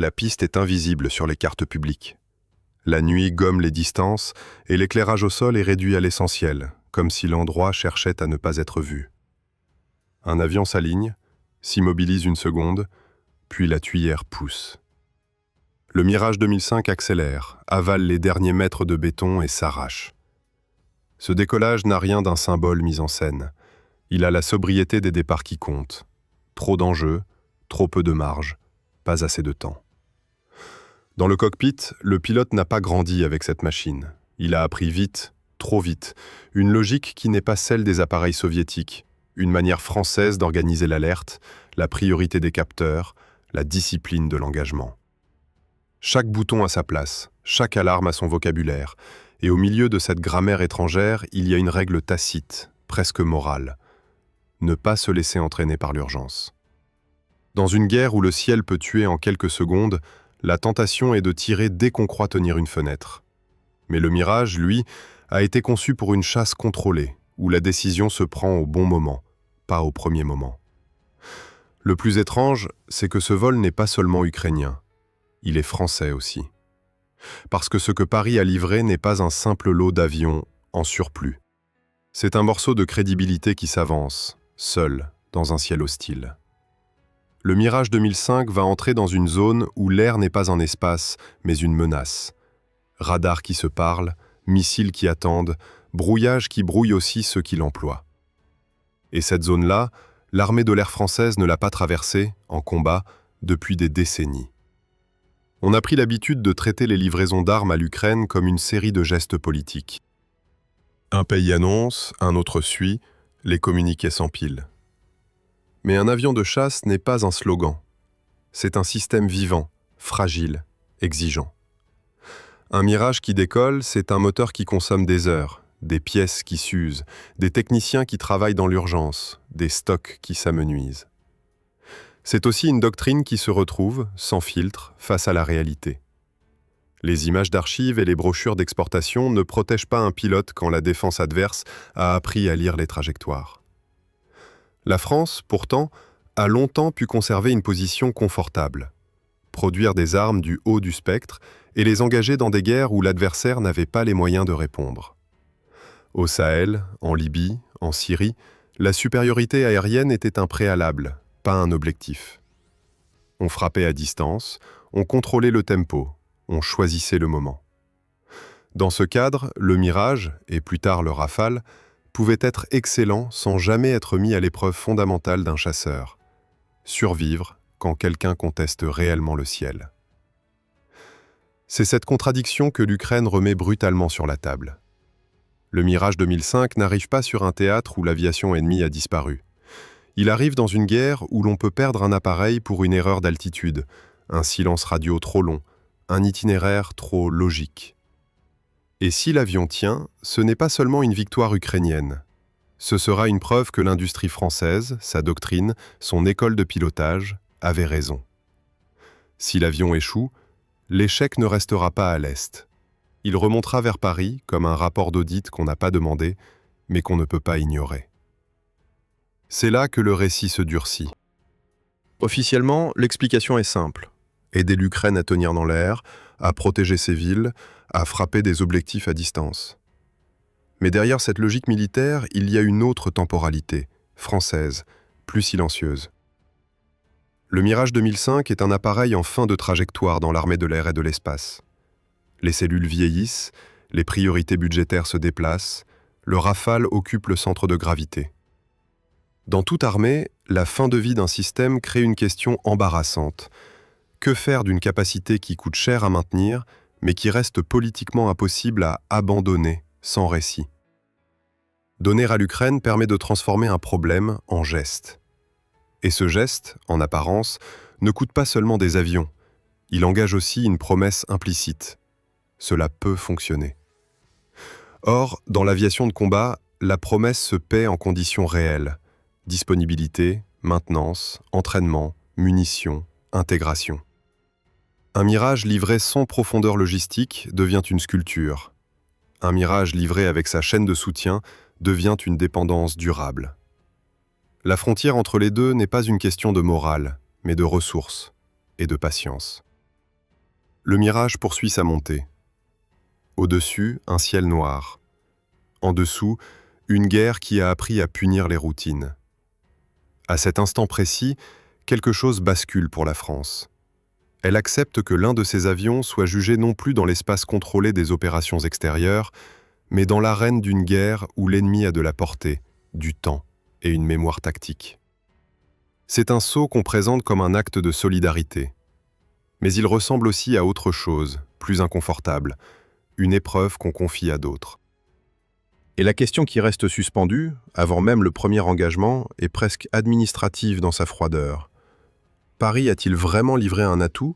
la piste est invisible sur les cartes publiques. La nuit gomme les distances et l'éclairage au sol est réduit à l'essentiel, comme si l'endroit cherchait à ne pas être vu. Un avion s'aligne, s'immobilise une seconde, puis la tuyère pousse. Le Mirage 2005 accélère, avale les derniers mètres de béton et s'arrache. Ce décollage n'a rien d'un symbole mis en scène. Il a la sobriété des départs qui comptent. Trop d'enjeux, trop peu de marge, pas assez de temps. Dans le cockpit, le pilote n'a pas grandi avec cette machine. Il a appris vite, trop vite, une logique qui n'est pas celle des appareils soviétiques, une manière française d'organiser l'alerte, la priorité des capteurs, la discipline de l'engagement. Chaque bouton a sa place, chaque alarme a son vocabulaire, et au milieu de cette grammaire étrangère, il y a une règle tacite, presque morale. Ne pas se laisser entraîner par l'urgence. Dans une guerre où le ciel peut tuer en quelques secondes, la tentation est de tirer dès qu'on croit tenir une fenêtre. Mais le Mirage, lui, a été conçu pour une chasse contrôlée, où la décision se prend au bon moment, pas au premier moment. Le plus étrange, c'est que ce vol n'est pas seulement ukrainien. Il est français aussi. Parce que ce que Paris a livré n'est pas un simple lot d'avions en surplus. C'est un morceau de crédibilité qui s'avance, seul, dans un ciel hostile. Le Mirage 2005 va entrer dans une zone où l'air n'est pas un espace, mais une menace. Radars qui se parlent, missiles qui attendent, brouillage qui brouille aussi ceux qui l'emploient. Et cette zone-là, l'armée de l'air française ne l'a pas traversée, en combat, depuis des décennies. On a pris l'habitude de traiter les livraisons d'armes à l'Ukraine comme une série de gestes politiques. Un pays annonce, un autre suit, les communiqués s'empilent. Mais un avion de chasse n'est pas un slogan. C'est un système vivant, fragile, exigeant. Un Mirage qui décolle, c'est un moteur qui consomme des heures, des pièces qui s'usent, des techniciens qui travaillent dans l'urgence, des stocks qui s'amenuisent. C'est aussi une doctrine qui se retrouve, sans filtre, face à la réalité. Les images d'archives et les brochures d'exportation ne protègent pas un pilote quand la défense adverse a appris à lire les trajectoires. La France, pourtant, a longtemps pu conserver une position confortable, produire des armes du haut du spectre et les engager dans des guerres où l'adversaire n'avait pas les moyens de répondre. Au Sahel, en Libye, en Syrie, la supériorité aérienne était un préalable, pas un objectif. On frappait à distance, on contrôlait le tempo, on choisissait le moment. Dans ce cadre, le Mirage, et plus tard le Rafale, pouvait être excellent sans jamais être mis à l'épreuve fondamentale d'un chasseur. Survivre quand quelqu'un conteste réellement le ciel. C'est cette contradiction que l'Ukraine remet brutalement sur la table. Le Mirage 2005 n'arrive pas sur un théâtre où l'aviation ennemie a disparu. Il arrive dans une guerre où l'on peut perdre un appareil pour une erreur d'altitude, un silence radio trop long, un itinéraire trop logique. Et si l'avion tient, ce n'est pas seulement une victoire ukrainienne. Ce sera une preuve que l'industrie française, sa doctrine, son école de pilotage, avait raison. Si l'avion échoue, l'échec ne restera pas à l'Est. Il remontera vers Paris comme un rapport d'audit qu'on n'a pas demandé, mais qu'on ne peut pas ignorer. C'est là que le récit se durcit. Officiellement, l'explication est simple. Aider l'Ukraine à tenir dans l'air, à protéger ses villes, à frapper des objectifs à distance. Mais derrière cette logique militaire, il y a une autre temporalité, française, plus silencieuse. Le Mirage 2005 est un appareil en fin de trajectoire dans l'armée de l'air et de l'espace. Les cellules vieillissent, les priorités budgétaires se déplacent, le Rafale occupe le centre de gravité. Dans toute armée, la fin de vie d'un système crée une question embarrassante. Que faire d'une capacité qui coûte cher à maintenir, mais qui reste politiquement impossible à abandonner sans récit? Donner à l'Ukraine permet de transformer un problème en geste. Et ce geste, en apparence, ne coûte pas seulement des avions. Il engage aussi une promesse implicite. Cela peut fonctionner. Or, dans l'aviation de combat, la promesse se paie en conditions réelles. Disponibilité, maintenance, entraînement, munitions, intégration. Un Mirage livré sans profondeur logistique devient une sculpture. Un Mirage livré avec sa chaîne de soutien devient une dépendance durable. La frontière entre les deux n'est pas une question de morale, mais de ressources et de patience. Le Mirage poursuit sa montée. Au-dessus, un ciel noir. En dessous, une guerre qui a appris à punir les routines. À cet instant précis, quelque chose bascule pour la France. Elle accepte que l'un de ses avions soit jugé non plus dans l'espace contrôlé des opérations extérieures, mais dans l'arène d'une guerre où l'ennemi a de la portée, du temps et une mémoire tactique. C'est un saut qu'on présente comme un acte de solidarité. Mais il ressemble aussi à autre chose, plus inconfortable, une épreuve qu'on confie à d'autres. Et la question qui reste suspendue, avant même le premier engagement, est presque administrative dans sa froideur. Paris a-t-il vraiment livré un atout,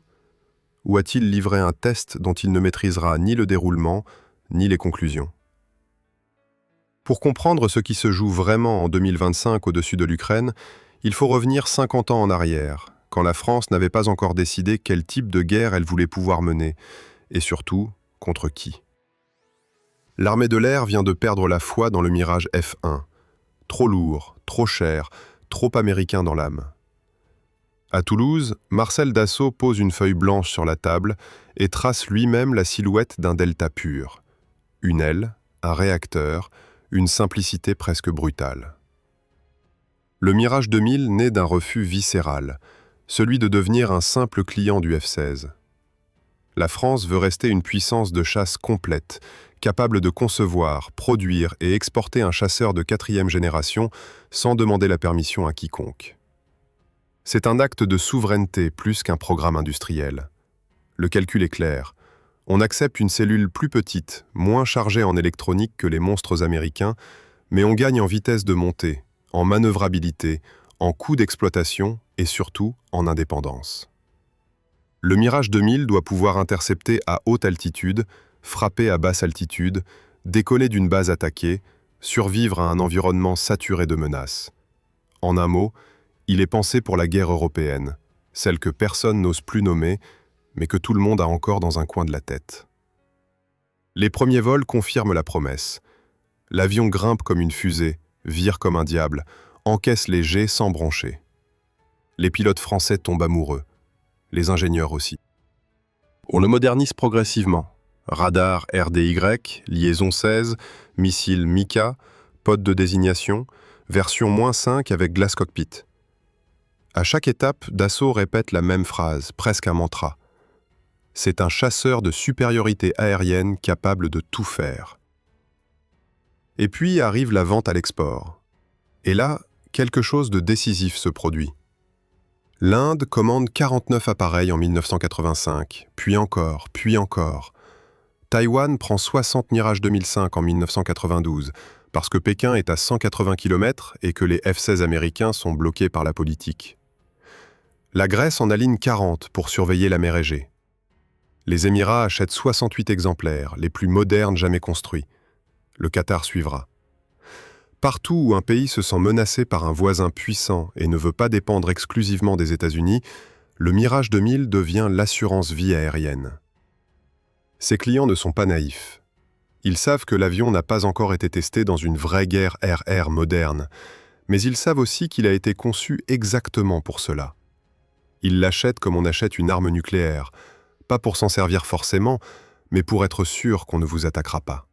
ou a-t-il livré un test dont il ne maîtrisera ni le déroulement, ni les conclusions? Pour comprendre ce qui se joue vraiment en 2025 au-dessus de l'Ukraine, il faut revenir 50 ans en arrière, quand la France n'avait pas encore décidé quel type de guerre elle voulait pouvoir mener, et surtout, contre qui. L'armée de l'air vient de perdre la foi dans le Mirage F1. Trop lourd, trop cher, trop américain dans l'âme. À Toulouse, Marcel Dassault pose une feuille blanche sur la table et trace lui-même la silhouette d'un delta pur. Une aile, un réacteur, une simplicité presque brutale. Le Mirage 2000 naît d'un refus viscéral, celui de devenir un simple client du F-16. La France veut rester une puissance de chasse complète, capable de concevoir, produire et exporter un chasseur de 4e génération sans demander la permission à quiconque. C'est un acte de souveraineté plus qu'un programme industriel. Le calcul est clair. On accepte une cellule plus petite, moins chargée en électronique que les monstres américains, mais on gagne en vitesse de montée, en manœuvrabilité, en coût d'exploitation et surtout en indépendance. Le Mirage 2000 doit pouvoir intercepter à haute altitude, frapper à basse altitude, décoller d'une base attaquée, survivre à un environnement saturé de menaces. En un mot, il est pensé pour la guerre européenne, celle que personne n'ose plus nommer, mais que tout le monde a encore dans un coin de la tête. Les premiers vols confirment la promesse. L'avion grimpe comme une fusée, vire comme un diable, encaisse les jets sans broncher. Les pilotes français tombent amoureux, les ingénieurs aussi. On le modernise progressivement. Radar RDY, liaison 16, missile Mika, pod de désignation, version -5 avec glace cockpit. À chaque étape, Dassault répète la même phrase, presque un mantra. C'est un chasseur de supériorité aérienne capable de tout faire. Et puis arrive la vente à l'export. Et là, quelque chose de décisif se produit. L'Inde commande 49 appareils en 1985, puis encore, puis encore. Taïwan prend 60 Mirage 2005 en 1992, parce que Pékin est à 180 km et que les F-16 américains sont bloqués par la politique. La Grèce en aligne 40 pour surveiller la mer Égée. Les Émirats achètent 68 exemplaires, les plus modernes jamais construits. Le Qatar suivra. Partout où un pays se sent menacé par un voisin puissant et ne veut pas dépendre exclusivement des États-Unis, le Mirage 2000 devient l'assurance vie aérienne. Ses clients ne sont pas naïfs. Ils savent que l'avion n'a pas encore été testé dans une vraie guerre air-air moderne, mais ils savent aussi qu'il a été conçu exactement pour cela. Ils l'achètent comme on achète une arme nucléaire, pas pour s'en servir forcément, mais pour être sûr qu'on ne vous attaquera pas.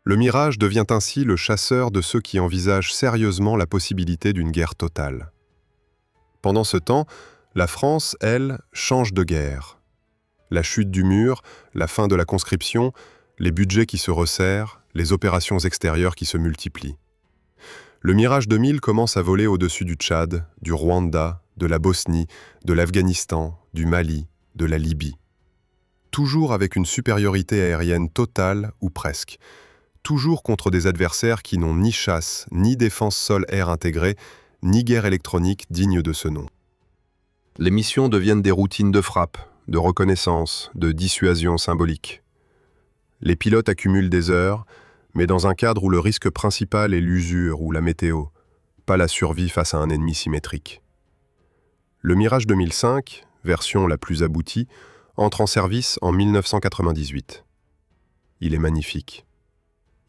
Le Mirage devient ainsi le chasseur de ceux qui envisagent sérieusement la possibilité d'une guerre totale. Pendant ce temps, la France, elle, change de guerre. La chute du mur, la fin de la conscription, les budgets qui se resserrent, les opérations extérieures qui se multiplient. Le Mirage 2000 commence à voler au-dessus du Tchad, du Rwanda, de la Bosnie, de l'Afghanistan, du Mali, de la Libye. Toujours avec une supériorité aérienne totale ou presque. Toujours contre des adversaires qui n'ont ni chasse, ni défense sol-air intégrée, ni guerre électronique digne de ce nom. Les missions deviennent des routines de frappe, de reconnaissance, de dissuasion symbolique. Les pilotes accumulent des heures, mais dans un cadre où le risque principal est l'usure ou la météo, pas la survie face à un ennemi symétrique. Le Mirage 2005, version la plus aboutie, entre en service en 1998. Il est magnifique.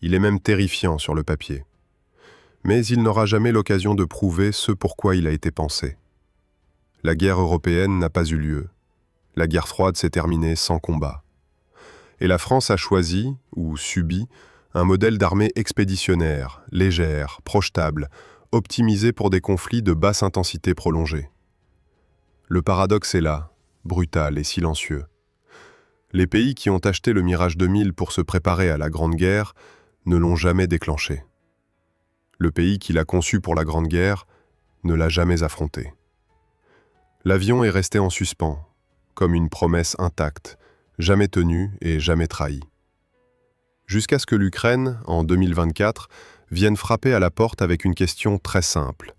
Il est même terrifiant sur le papier. Mais il n'aura jamais l'occasion de prouver ce pourquoi il a été pensé. La guerre européenne n'a pas eu lieu. La guerre froide s'est terminée sans combat. Et la France a choisi, ou subi, un modèle d'armée expéditionnaire, légère, projetable, optimisé pour des conflits de basse intensité prolongée. Le paradoxe est là, brutal et silencieux. Les pays qui ont acheté le Mirage 2000 pour se préparer à la Grande Guerre ne l'ont jamais déclenché. Le pays qui l'a conçu pour la Grande Guerre ne l'a jamais affronté. L'avion est resté en suspens, comme une promesse intacte, jamais tenue et jamais trahie. Jusqu'à ce que l'Ukraine, en 2024, vienne frapper à la porte avec une question très simple.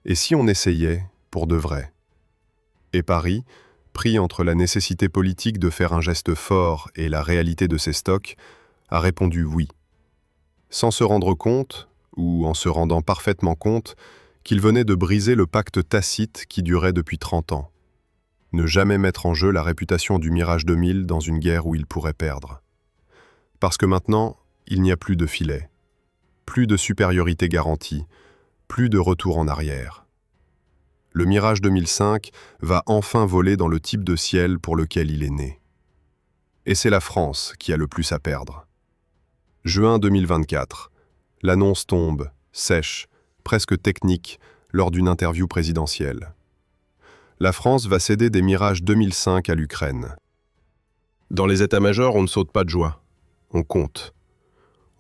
Et si on essayait pour de vrai? Et Paris, pris entre la nécessité politique de faire un geste fort et la réalité de ses stocks, a répondu oui. Sans se rendre compte, ou en se rendant parfaitement compte, qu'il venait de briser le pacte tacite qui durait depuis 30 ans. Ne jamais mettre en jeu la réputation du Mirage 2000 dans une guerre où il pourrait perdre. Parce que maintenant, il n'y a plus de filet, plus de supériorité garantie, plus de retour en arrière. Le Mirage 2005 va enfin voler dans le type de ciel pour lequel il est né. Et c'est la France qui a le plus à perdre. Juin 2024, l'annonce tombe, sèche, presque technique, lors d'une interview présidentielle. La France va céder des Mirages 2005 à l'Ukraine. Dans les états-majors, on ne saute pas de joie. On compte.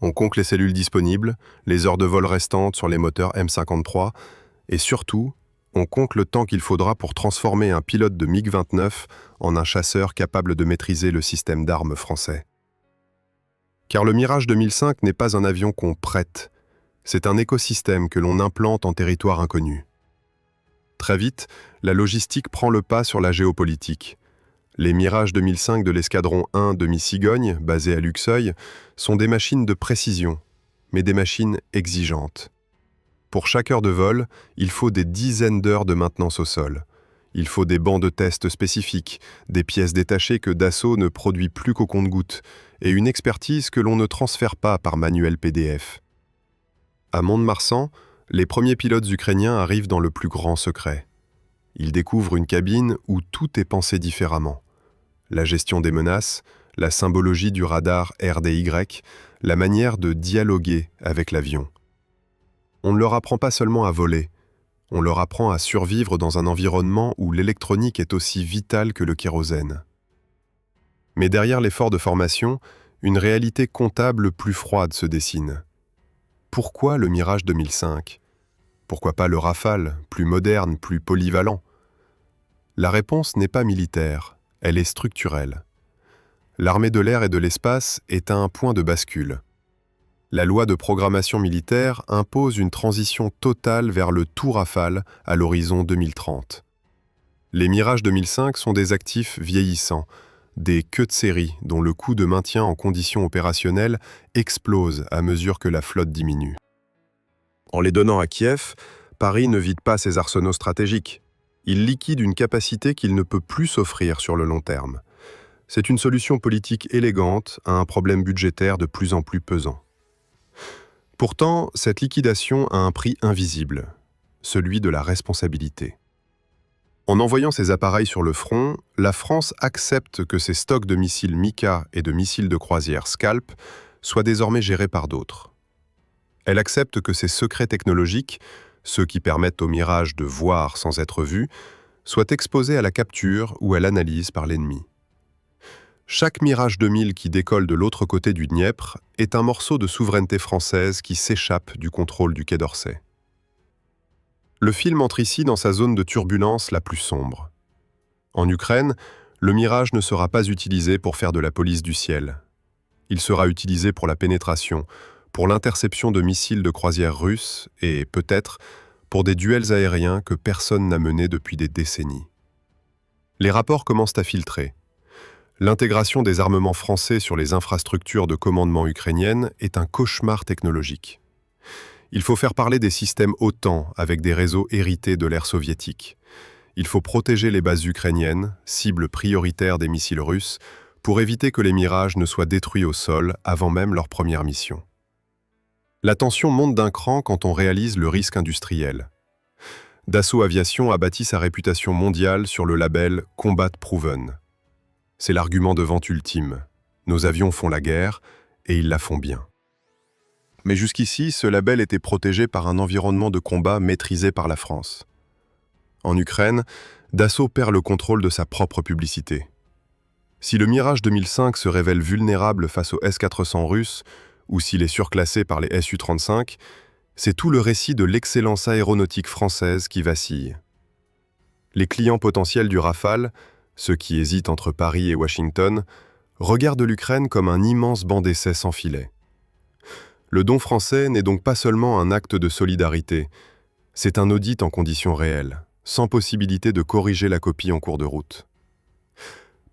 On compte les cellules disponibles, les heures de vol restantes sur les moteurs M53, et surtout, on compte le temps qu'il faudra pour transformer un pilote de MiG-29 en un chasseur capable de maîtriser le système d'armes français. Car le Mirage 2005 n'est pas un avion qu'on prête, c'est un écosystème que l'on implante en territoire inconnu. Très vite, la logistique prend le pas sur la géopolitique. Les Mirage 2005 de l'escadron 1 de Mi-Cigogne, basé à Luxeuil, sont des machines de précision, mais des machines exigeantes. Pour chaque heure de vol, il faut des dizaines d'heures de maintenance au sol. Il faut des bancs de test spécifiques, des pièces détachées que Dassault ne produit plus qu'au compte-gouttes, et une expertise que l'on ne transfère pas par manuel PDF. À Mont-de-Marsan, les premiers pilotes ukrainiens arrivent dans le plus grand secret. Ils découvrent une cabine où tout est pensé différemment. La gestion des menaces, la symbologie du radar RDY, la manière de dialoguer avec l'avion. On ne leur apprend pas seulement à voler, on leur apprend à survivre dans un environnement où l'électronique est aussi vitale que le kérosène. Mais derrière l'effort de formation, une réalité comptable plus froide se dessine. Pourquoi le Mirage 2005 ? Pourquoi pas le Rafale, plus moderne, plus polyvalent ? La réponse n'est pas militaire, elle est structurelle. L'armée de l'air et de l'espace est à un point de bascule. La loi de programmation militaire impose une transition totale vers le tout Rafale à l'horizon 2030. Les Mirage 2005 sont des actifs vieillissants, des queues de série dont le coût de maintien en conditions opérationnelles explose à mesure que la flotte diminue. En les donnant à Kiev, Paris ne vide pas ses arsenaux stratégiques. Il liquide une capacité qu'il ne peut plus s'offrir sur le long terme. C'est une solution politique élégante à un problème budgétaire de plus en plus pesant. Pourtant, cette liquidation a un prix invisible, celui de la responsabilité. En envoyant ses appareils sur le front, la France accepte que ses stocks de missiles Mika et de missiles de croisière Scalp soient désormais gérés par d'autres. Elle accepte que ses secrets technologiques, ceux qui permettent au Mirage de voir sans être vu, soient exposés à la capture ou à l'analyse par l'ennemi. Chaque Mirage 2000 qui décolle de l'autre côté du Dniepr est un morceau de souveraineté française qui s'échappe du contrôle du Quai d'Orsay. Le film entre ici dans sa zone de turbulence la plus sombre. En Ukraine, le Mirage ne sera pas utilisé pour faire de la police du ciel. Il sera utilisé pour la pénétration, pour l'interception de missiles de croisière russes et, peut-être, pour des duels aériens que personne n'a menés depuis des décennies. Les rapports commencent à filtrer. L'intégration des armements français sur les infrastructures de commandement ukrainiennes est un cauchemar technologique. Il faut faire parler des systèmes OTAN avec des réseaux hérités de l'ère soviétique. Il faut protéger les bases ukrainiennes, cibles prioritaires des missiles russes, pour éviter que les Mirages ne soient détruits au sol avant même leur première mission. La tension monte d'un cran quand on réalise le risque industriel. Dassault Aviation a bâti sa réputation mondiale sur le label Combat Proven. C'est l'argument de vente ultime. Nos avions font la guerre, et ils la font bien. Mais jusqu'ici, ce label était protégé par un environnement de combat maîtrisé par la France. En Ukraine, Dassault perd le contrôle de sa propre publicité. Si le Mirage 2005 se révèle vulnérable face aux S-400 russes, ou s'il est surclassé par les Su-35, c'est tout le récit de l'excellence aéronautique française qui vacille. Les clients potentiels du Rafale, ceux qui hésitent entre Paris et Washington, regardent l'Ukraine comme un immense banc d'essai sans filet. Le don français n'est donc pas seulement un acte de solidarité, c'est un audit en conditions réelles, sans possibilité de corriger la copie en cours de route.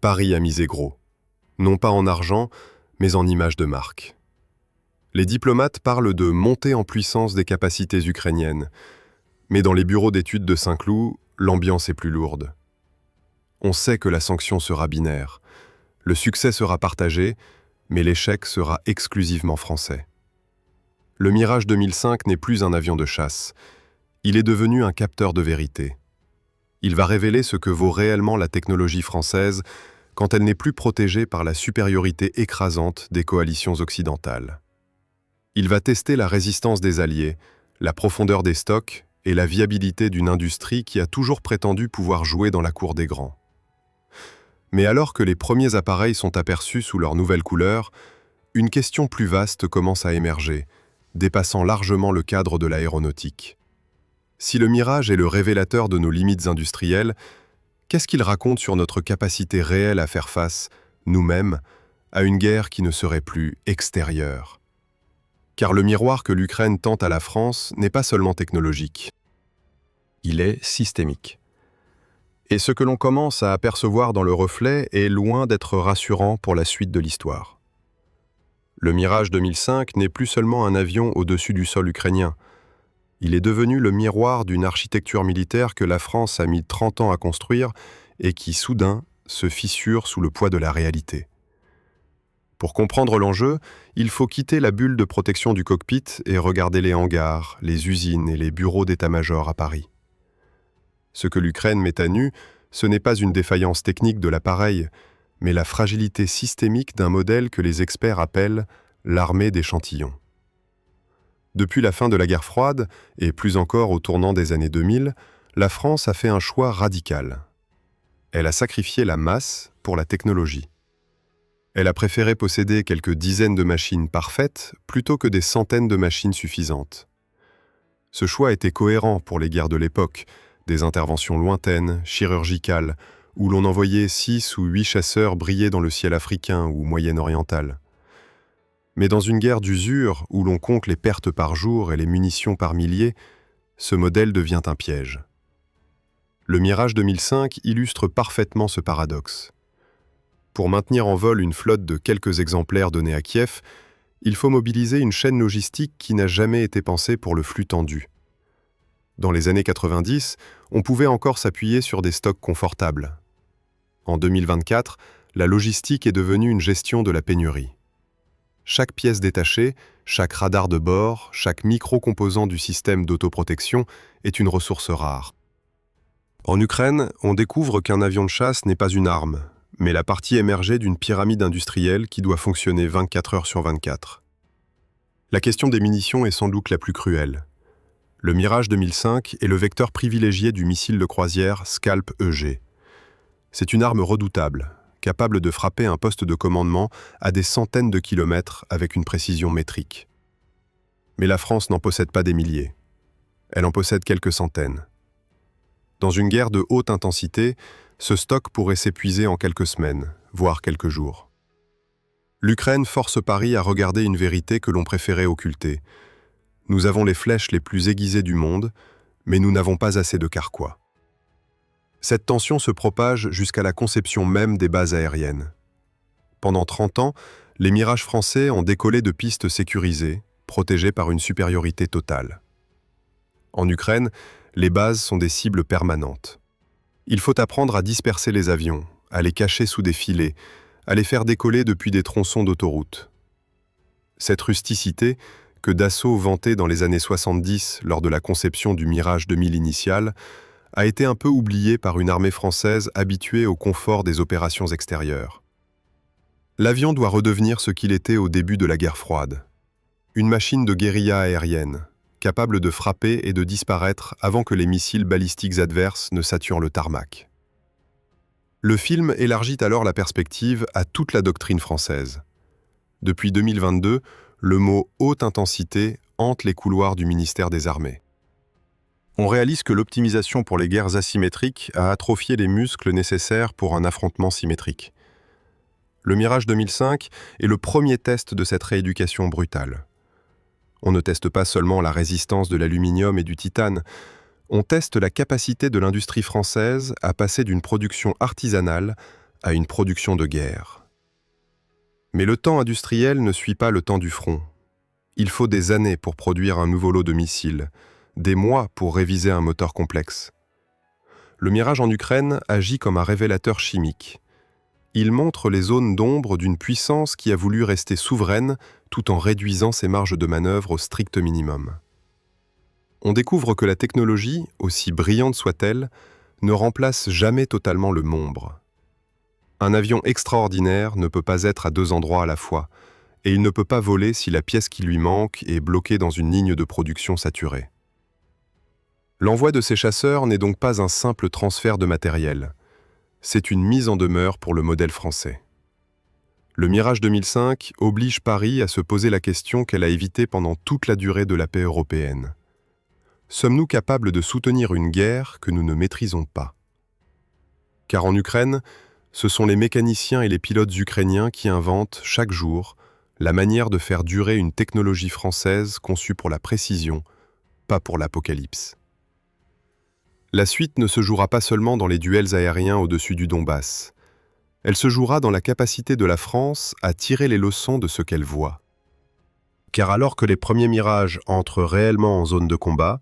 Paris a misé gros, non pas en argent, mais en image de marque. Les diplomates parlent de montée en puissance des capacités ukrainiennes, mais dans les bureaux d'études de Saint-Cloud, l'ambiance est plus lourde. On sait que la sanction sera binaire. Le succès sera partagé, mais l'échec sera exclusivement français. Le Mirage 2005 n'est plus un avion de chasse. Il est devenu un capteur de vérité. Il va révéler ce que vaut réellement la technologie française quand elle n'est plus protégée par la supériorité écrasante des coalitions occidentales. Il va tester la résistance des alliés, la profondeur des stocks et la viabilité d'une industrie qui a toujours prétendu pouvoir jouer dans la cour des grands. Mais alors que les premiers appareils sont aperçus sous leur nouvelle couleur, une question plus vaste commence à émerger, dépassant largement le cadre de l'aéronautique. Si le Mirage est le révélateur de nos limites industrielles, qu'est-ce qu'il raconte sur notre capacité réelle à faire face, nous-mêmes, à une guerre qui ne serait plus extérieure? Car le miroir que l'Ukraine tend à la France n'est pas seulement technologique. Il est systémique. Et ce que l'on commence à apercevoir dans le reflet est loin d'être rassurant pour la suite de l'histoire. Le Mirage 2005 n'est plus seulement un avion au-dessus du sol ukrainien. Il est devenu le miroir d'une architecture militaire que la France a mis 30 ans à construire et qui, soudain, se fissure sous le poids de la réalité. Pour comprendre l'enjeu, il faut quitter la bulle de protection du cockpit et regarder les hangars, les usines et les bureaux d'état-major à Paris. Ce que l'Ukraine met à nu, ce n'est pas une défaillance technique de l'appareil, mais la fragilité systémique d'un modèle que les experts appellent l'armée d'échantillons. Depuis la fin de la guerre froide, et plus encore au tournant des années 2000, la France a fait un choix radical. Elle a sacrifié la masse pour la technologie. Elle a préféré posséder quelques dizaines de machines parfaites plutôt que des centaines de machines suffisantes. Ce choix était cohérent pour les guerres de l'époque, des interventions lointaines, chirurgicales, où l'on envoyait 6 ou 8 chasseurs briller dans le ciel africain ou moyen-oriental. Mais dans une guerre d'usure, où l'on compte les pertes par jour et les munitions par milliers, ce modèle devient un piège. Le Mirage 2005 illustre parfaitement ce paradoxe. Pour maintenir en vol une flotte de quelques exemplaires donnés à Kiev, il faut mobiliser une chaîne logistique qui n'a jamais été pensée pour le flux tendu. Dans les années 90, on pouvait encore s'appuyer sur des stocks confortables. En 2024, la logistique est devenue une gestion de la pénurie. Chaque pièce détachée, chaque radar de bord, chaque micro-composant du système d'autoprotection est une ressource rare. En Ukraine, on découvre qu'un avion de chasse n'est pas une arme, mais la partie émergée d'une pyramide industrielle qui doit fonctionner 24 heures sur 24. La question des munitions est sans doute la plus cruelle. Le Mirage 2005 est le vecteur privilégié du missile de croisière Scalp EG. C'est une arme redoutable, capable de frapper un poste de commandement à des centaines de kilomètres avec une précision métrique. Mais la France n'en possède pas des milliers. Elle en possède quelques centaines. Dans une guerre de haute intensité, ce stock pourrait s'épuiser en quelques semaines, voire quelques jours. L'Ukraine force Paris à regarder une vérité que l'on préférait occulter. Nous avons les flèches les plus aiguisées du monde, mais nous n'avons pas assez de carquois. Cette tension se propage jusqu'à la conception même des bases aériennes. Pendant 30 ans, les Mirages français ont décollé de pistes sécurisées, protégées par une supériorité totale. En Ukraine, les bases sont des cibles permanentes. Il faut apprendre à disperser les avions, à les cacher sous des filets, à les faire décoller depuis des tronçons d'autoroute. Cette rusticité, que Dassault vantait dans les années 70 lors de la conception du Mirage 2000 initial, a été un peu oublié par une armée française habituée au confort des opérations extérieures. L'avion doit redevenir ce qu'il était au début de la guerre froide. Une machine de guérilla aérienne, capable de frapper et de disparaître avant que les missiles balistiques adverses ne saturent le tarmac. Le film élargit alors la perspective à toute la doctrine française. Depuis 2022, le mot « haute intensité » hante les couloirs du ministère des Armées. On réalise que l'optimisation pour les guerres asymétriques a atrophié les muscles nécessaires pour un affrontement symétrique. Le Mirage 2005 est le premier test de cette rééducation brutale. On ne teste pas seulement la résistance de l'aluminium et du titane, on teste la capacité de l'industrie française à passer d'une production artisanale à une production de guerre. Mais le temps industriel ne suit pas le temps du front. Il faut des années pour produire un nouveau lot de missiles, des mois pour réviser un moteur complexe. Le Mirage en Ukraine agit comme un révélateur chimique. Il montre les zones d'ombre d'une puissance qui a voulu rester souveraine tout en réduisant ses marges de manœuvre au strict minimum. On découvre que la technologie, aussi brillante soit-elle, ne remplace jamais totalement le nombre. Un avion extraordinaire ne peut pas être à deux endroits à la fois, et il ne peut pas voler si la pièce qui lui manque est bloquée dans une ligne de production saturée. L'envoi de ces chasseurs n'est donc pas un simple transfert de matériel. C'est une mise en demeure pour le modèle français. Le Mirage 2005 oblige Paris à se poser la question qu'elle a évitée pendant toute la durée de la paix européenne. Sommes-nous capables de soutenir une guerre que nous ne maîtrisons pas? Car en Ukraine, ce sont les mécaniciens et les pilotes ukrainiens qui inventent, chaque jour, la manière de faire durer une technologie française conçue pour la précision, pas pour l'apocalypse. La suite ne se jouera pas seulement dans les duels aériens au-dessus du Donbass. Elle se jouera dans la capacité de la France à tirer les leçons de ce qu'elle voit. Car alors que les premiers Mirages entrent réellement en zone de combat,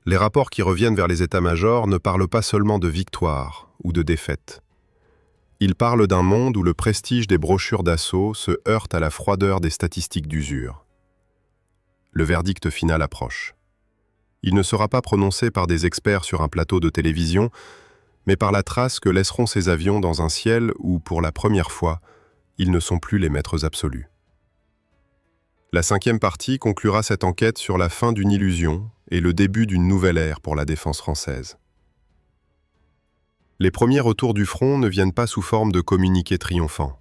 les rapports qui reviennent vers les états-majors ne parlent pas seulement de victoire ou de défaite. Ils parlent d'un monde où le prestige des brochures d'assaut se heurte à la froideur des statistiques d'usure. Le verdict final approche. Il ne sera pas prononcé par des experts sur un plateau de télévision, mais par la trace que laisseront ces avions dans un ciel où, pour la première fois, ils ne sont plus les maîtres absolus. La 5e partie conclura cette enquête sur la fin d'une illusion et le début d'une nouvelle ère pour la défense française. Les premiers retours du front ne viennent pas sous forme de communiqués triomphants.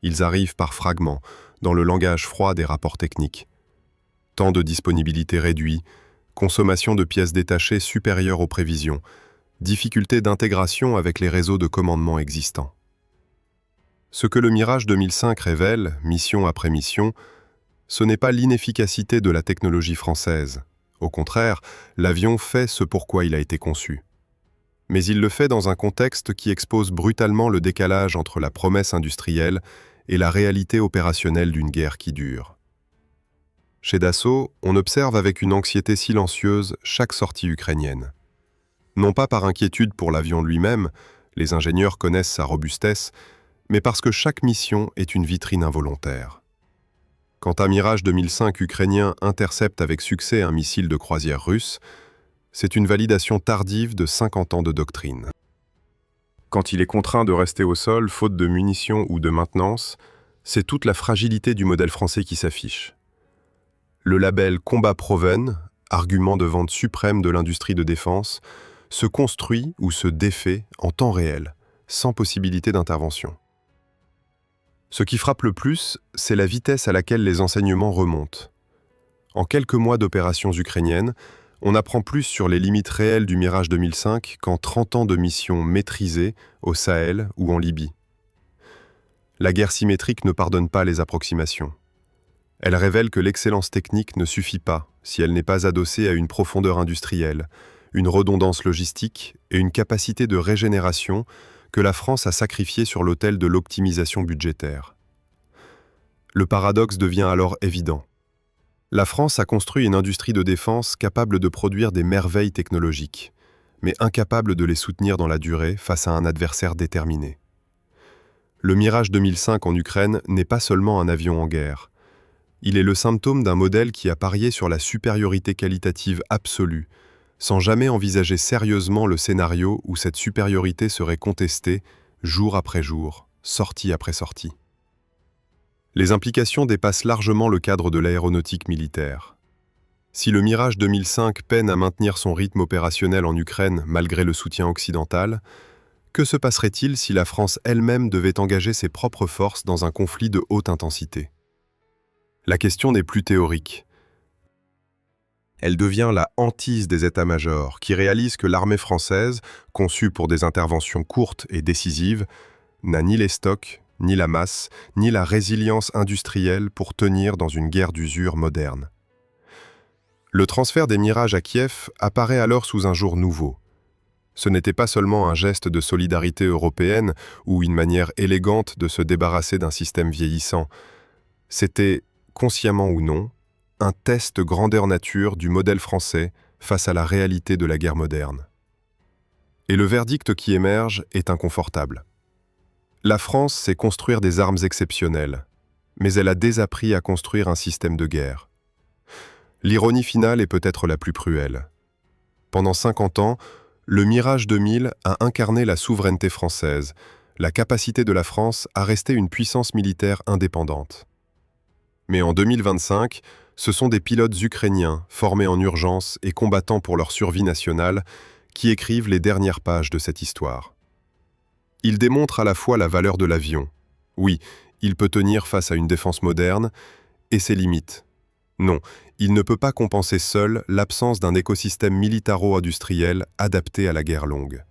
Ils arrivent par fragments, dans le langage froid des rapports techniques. Temps de disponibilité réduit, consommation de pièces détachées supérieure aux prévisions, difficulté d'intégration avec les réseaux de commandement existants. Ce que le Mirage 2005 révèle, mission après mission, ce n'est pas l'inefficacité de la technologie française. Au contraire, l'avion fait ce pourquoi il a été conçu. Mais il le fait dans un contexte qui expose brutalement le décalage entre la promesse industrielle et la réalité opérationnelle d'une guerre qui dure. Chez Dassault, on observe avec une anxiété silencieuse chaque sortie ukrainienne. Non pas par inquiétude pour l'avion lui-même, les ingénieurs connaissent sa robustesse, mais parce que chaque mission est une vitrine involontaire. Quand un Mirage 2005 ukrainien intercepte avec succès un missile de croisière russe, c'est une validation tardive de 50 ans de doctrine. Quand il est contraint de rester au sol, faute de munitions ou de maintenance, c'est toute la fragilité du modèle français qui s'affiche. Le label Combat Proven, argument de vente suprême de l'industrie de défense, se construit ou se défait en temps réel, sans possibilité d'intervention. Ce qui frappe le plus, c'est la vitesse à laquelle les enseignements remontent. En quelques mois d'opérations ukrainiennes, on apprend plus sur les limites réelles du Mirage 2005 qu'en 30 ans de missions maîtrisées au Sahel ou en Libye. La guerre symétrique ne pardonne pas les approximations. Elle révèle que l'excellence technique ne suffit pas si elle n'est pas adossée à une profondeur industrielle, une redondance logistique et une capacité de régénération que la France a sacrifiée sur l'autel de l'optimisation budgétaire. Le paradoxe devient alors évident. La France a construit une industrie de défense capable de produire des merveilles technologiques, mais incapable de les soutenir dans la durée face à un adversaire déterminé. Le Mirage 2005 en Ukraine n'est pas seulement un avion en guerre. Il est le symptôme d'un modèle qui a parié sur la supériorité qualitative absolue, sans jamais envisager sérieusement le scénario où cette supériorité serait contestée jour après jour, sortie après sortie. Les implications dépassent largement le cadre de l'aéronautique militaire. Si le Mirage 2005 peine à maintenir son rythme opérationnel en Ukraine malgré le soutien occidental, que se passerait-il si la France elle-même devait engager ses propres forces dans un conflit de haute intensité? La question n'est plus théorique. Elle devient la hantise des états-majors qui réalisent que l'armée française, conçue pour des interventions courtes et décisives, n'a ni les stocks, ni la masse, ni la résilience industrielle pour tenir dans une guerre d'usure moderne. Le transfert des Mirages à Kiev apparaît alors sous un jour nouveau. Ce n'était pas seulement un geste de solidarité européenne ou une manière élégante de se débarrasser d'un système vieillissant. C'était, consciemment ou non, un test grandeur nature du modèle français face à la réalité de la guerre moderne. Et le verdict qui émerge est inconfortable. La France sait construire des armes exceptionnelles, mais elle a désappris à construire un système de guerre. L'ironie finale est peut-être la plus cruelle. Pendant 50 ans, le Mirage 2000 a incarné la souveraineté française, la capacité de la France à rester une puissance militaire indépendante. Mais en 2025, ce sont des pilotes ukrainiens, formés en urgence et combattant pour leur survie nationale, qui écrivent les dernières pages de cette histoire. Ils démontrent à la fois la valeur de l'avion. Oui, il peut tenir face à une défense moderne, et ses limites. Non, il ne peut pas compenser seul l'absence d'un écosystème militaro-industriel adapté à la guerre longue.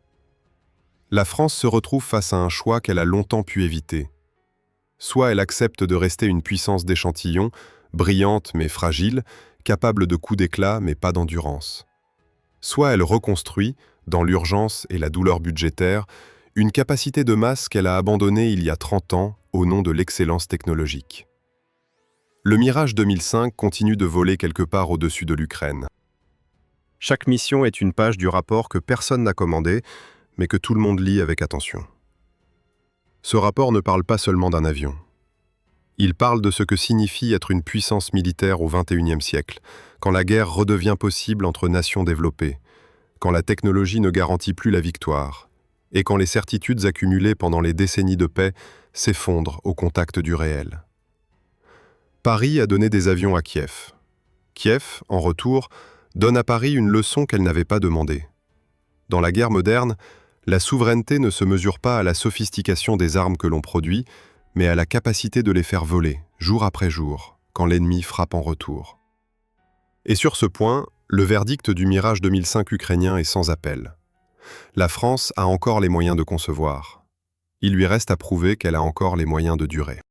La France se retrouve face à un choix qu'elle a longtemps pu éviter. Soit elle accepte de rester une puissance d'échantillon, brillante mais fragile, capable de coups d'éclat mais pas d'endurance. Soit elle reconstruit, dans l'urgence et la douleur budgétaire, une capacité de masse qu'elle a abandonnée il y a 30 ans au nom de l'excellence technologique. Le Mirage 2005 continue de voler quelque part au-dessus de l'Ukraine. Chaque mission est une page du rapport que personne n'a commandé, mais que tout le monde lit avec attention. Ce rapport ne parle pas seulement d'un avion. Il parle de ce que signifie être une puissance militaire au XXIe siècle, quand la guerre redevient possible entre nations développées, quand la technologie ne garantit plus la victoire, et quand les certitudes accumulées pendant les décennies de paix s'effondrent au contact du réel. Paris a donné des avions à Kiev. Kiev, en retour, donne à Paris une leçon qu'elle n'avait pas demandée. Dans la guerre moderne, la souveraineté ne se mesure pas à la sophistication des armes que l'on produit, mais à la capacité de les faire voler, jour après jour, quand l'ennemi frappe en retour. Et sur ce point, le verdict du Mirage 2005 ukrainien est sans appel. La France a encore les moyens de concevoir. Il lui reste à prouver qu'elle a encore les moyens de durer.